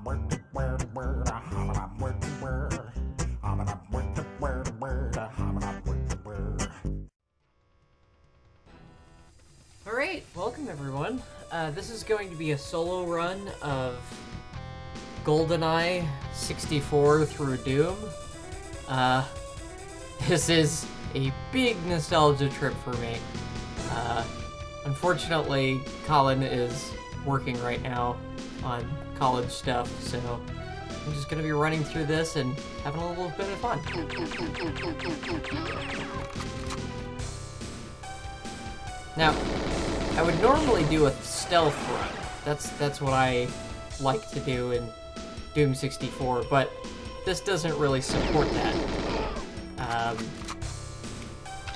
Alright, welcome everyone. This is going to be a solo run of Goldeneye 64 through Doom. This is a big nostalgia trip for me. Unfortunately, Colin is working right now on college stuff, so I'm just going to be running through this and having a little bit of fun. Now, I would normally do a stealth run. That's what I like to do in Doom 64, but this doesn't really support that.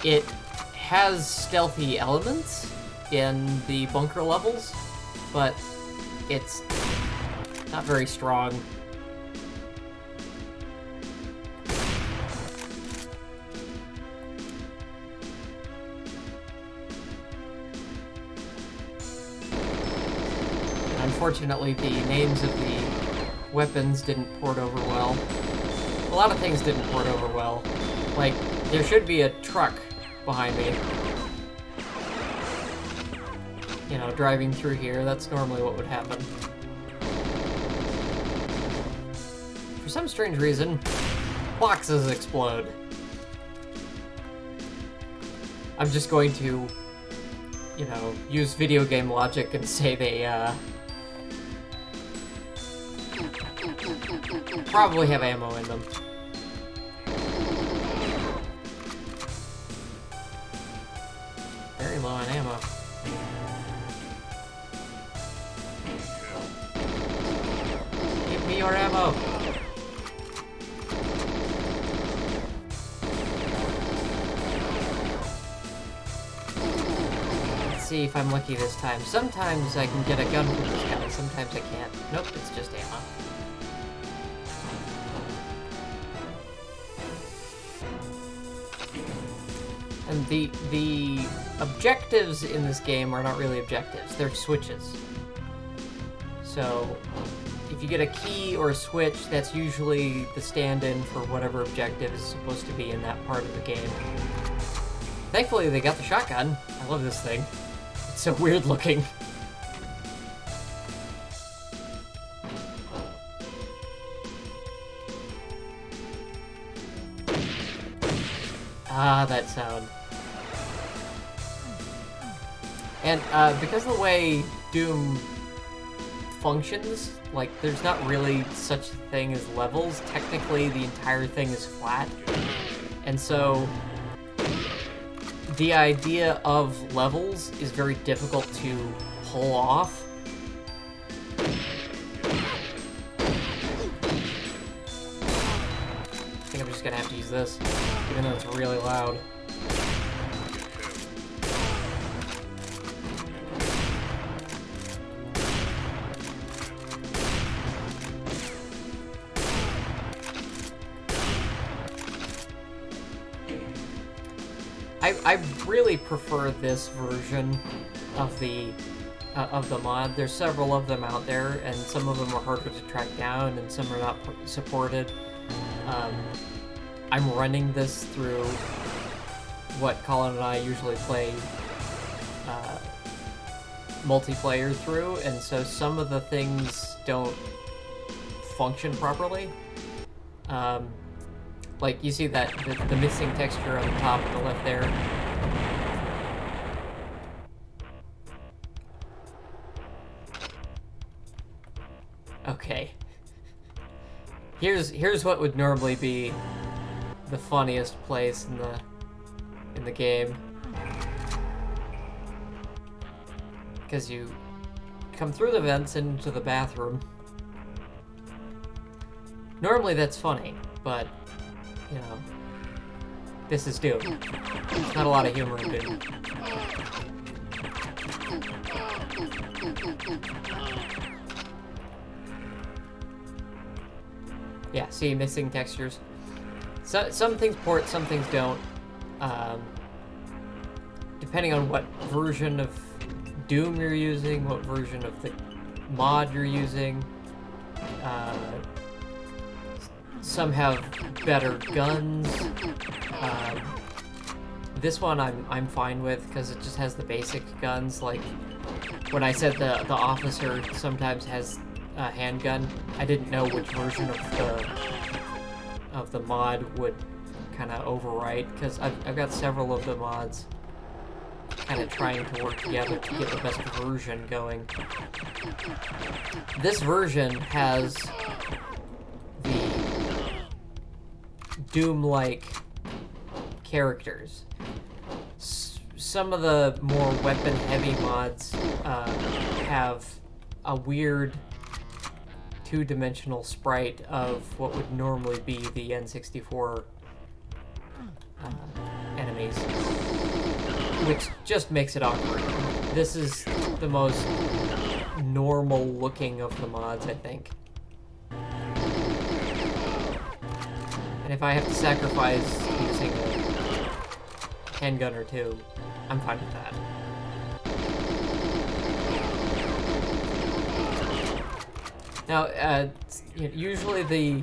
It has stealthy elements in the bunker levels, but it's not very strong. Unfortunately, the names of the weapons didn't port over well. A lot of things didn't port over well. Like, there should be a truck behind me. You know, driving through here, that's normally what would happen. For some strange reason, boxes explode. I'm just going to, you know, use video game logic and say they, probably have ammo in them. Very low on ammo. Give me your ammo! Let's see if I'm lucky this time. Sometimes I can get a gun from this guy, sometimes I can't. Nope, it's just ammo. And the objectives in this game are not really objectives, they're switches. So, if you get a key or a switch, that's usually the stand-in for whatever objective is supposed to be in that part of the game. Thankfully, they got the shotgun. I love this thing. It's so weird looking. Ah, that sound. And because of the way Doom functions, like, there's not really such a thing as levels. Technically, the entire thing is flat. And so, the idea of levels is very difficult to pull off. I think I'm just gonna have to use this, even though it's really loud. I really prefer this version of the mod. There's several of them out there, and some of them are harder to track down, and some are not supported. I'm running this through what Colin and I usually play multiplayer through, and so some of the things don't function properly. Like, you see that the missing texture on the top and the left there. Okay. Here's what would normally be the funniest place in the game. Because you come through the vents into the bathroom. Normally that's funny, but you know, this is Doom. There's not a lot of humor in Doom. Yeah, see, missing textures. So, some things port, some things don't. Depending on what version of Doom you're using, what version of the mod you're using, Some have better guns. This one I'm fine with because it just has the basic guns. Like when I said the officer sometimes has a handgun, I didn't know which version of the mod would kind of overwrite, because I've got several of the mods kind of trying to work together to get the best version going. This version has the Doom-like characters. Some of the more weapon-heavy mods have a weird two-dimensional sprite of what would normally be the N64 enemies, which just makes it awkward. This is the most normal looking of the mods, I think. And if I have to sacrifice using a handgun or two, I'm fine with that. Now, usually the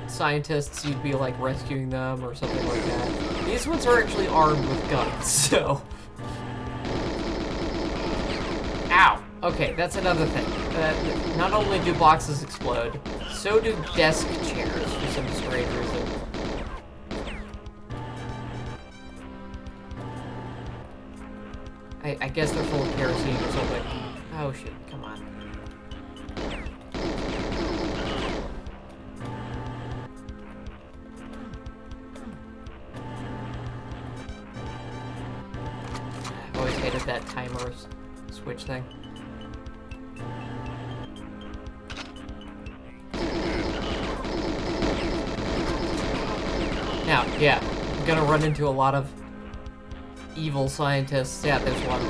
scientists, you'd be like rescuing them or something like that. These ones are actually armed with guns, so... Ow! Okay, that's another thing. Not only do boxes explode, so do desk chairs for some strange reason. I guess they're full of kerosene or something. Oh shit, come on. I've always hated that timer switch thing. Now, yeah, I'm gonna run into a lot of evil scientists. Yeah, there's one.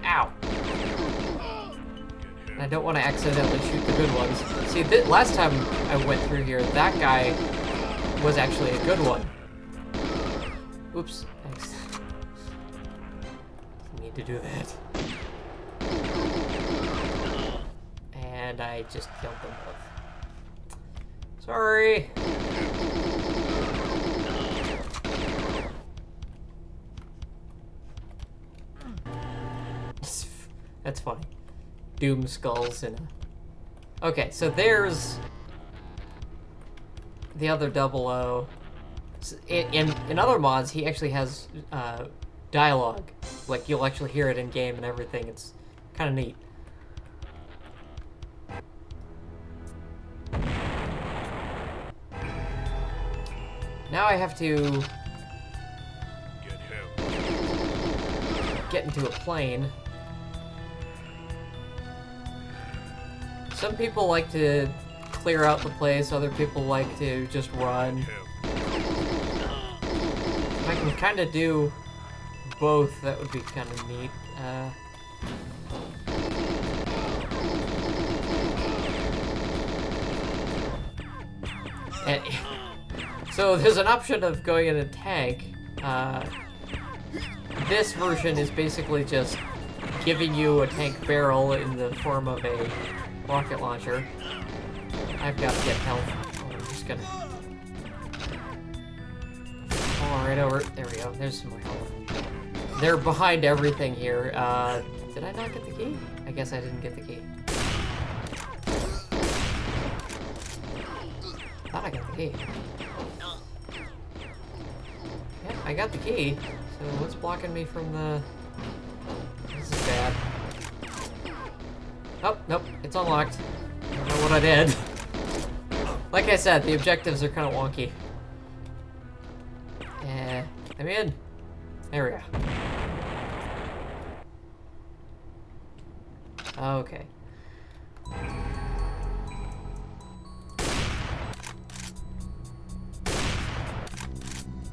Ow. And I don't want to accidentally shoot the good ones. See, last time I went through here, that guy was actually a good one. Oops. Thanks. Need to do that. And I just killed them both. Sorry. That's funny. Doom skulls in a... Okay, so there's the other 00. In other mods, he actually has dialogue. Like, you'll actually hear it in game and everything. It's kind of neat. Now I have to get into a plane. Some people like to clear out the place, other people like to just run. If I can kind of do both, that would be kind of neat. So there's an option of going in a tank. This version is basically just giving you a tank barrel in the form of a rocket launcher. I've got to get health. I'm just gonna... Oh, right over... There we go. There's some more health. They're behind everything here. Did I not get the key? I guess I didn't get the key. Thought I got the key. Yeah, I got the key. So what's blocking me from the... This is bad. Oh, nope, it's unlocked. I don't know what I did. Like I said, the objectives are kind of wonky. I'm in. There we go. Okay.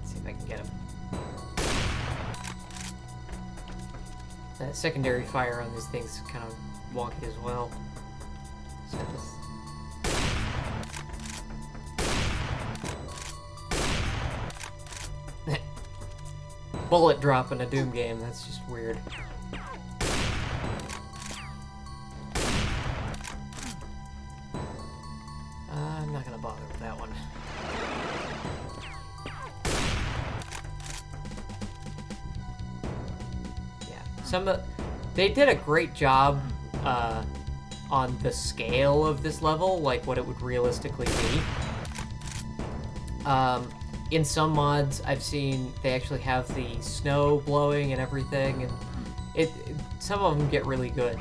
Let's see if I can get him. That secondary fire on these things is kind of wonky as well. So bullet drop in a Doom game, that's just weird. not gonna bother with that one. Yeah, they did a great job on the scale of this level, like what it would realistically be. In some mods I've seen, they actually have the snow blowing and everything, and some of them get really good.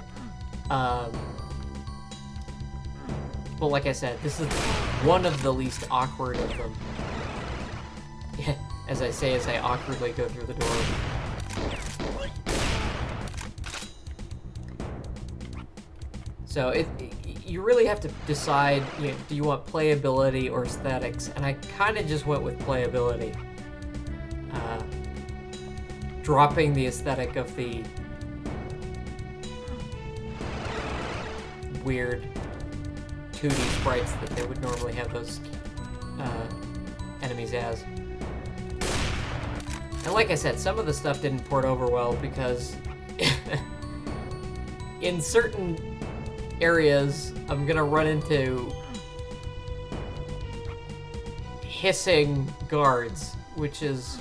But like I said, this is one of the least awkward of them. As I say, as I awkwardly go through the door. So you really have to decide, do you want playability or aesthetics? And I kind of just went with playability. Dropping the aesthetic of the weird 2D sprites that they would normally have those enemies as. And like I said, some of the stuff didn't port over well because in certain areas I'm gonna run into hissing guards, which is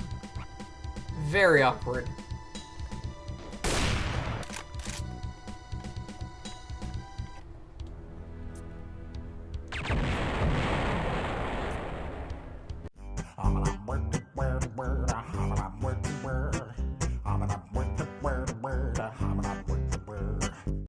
very awkward.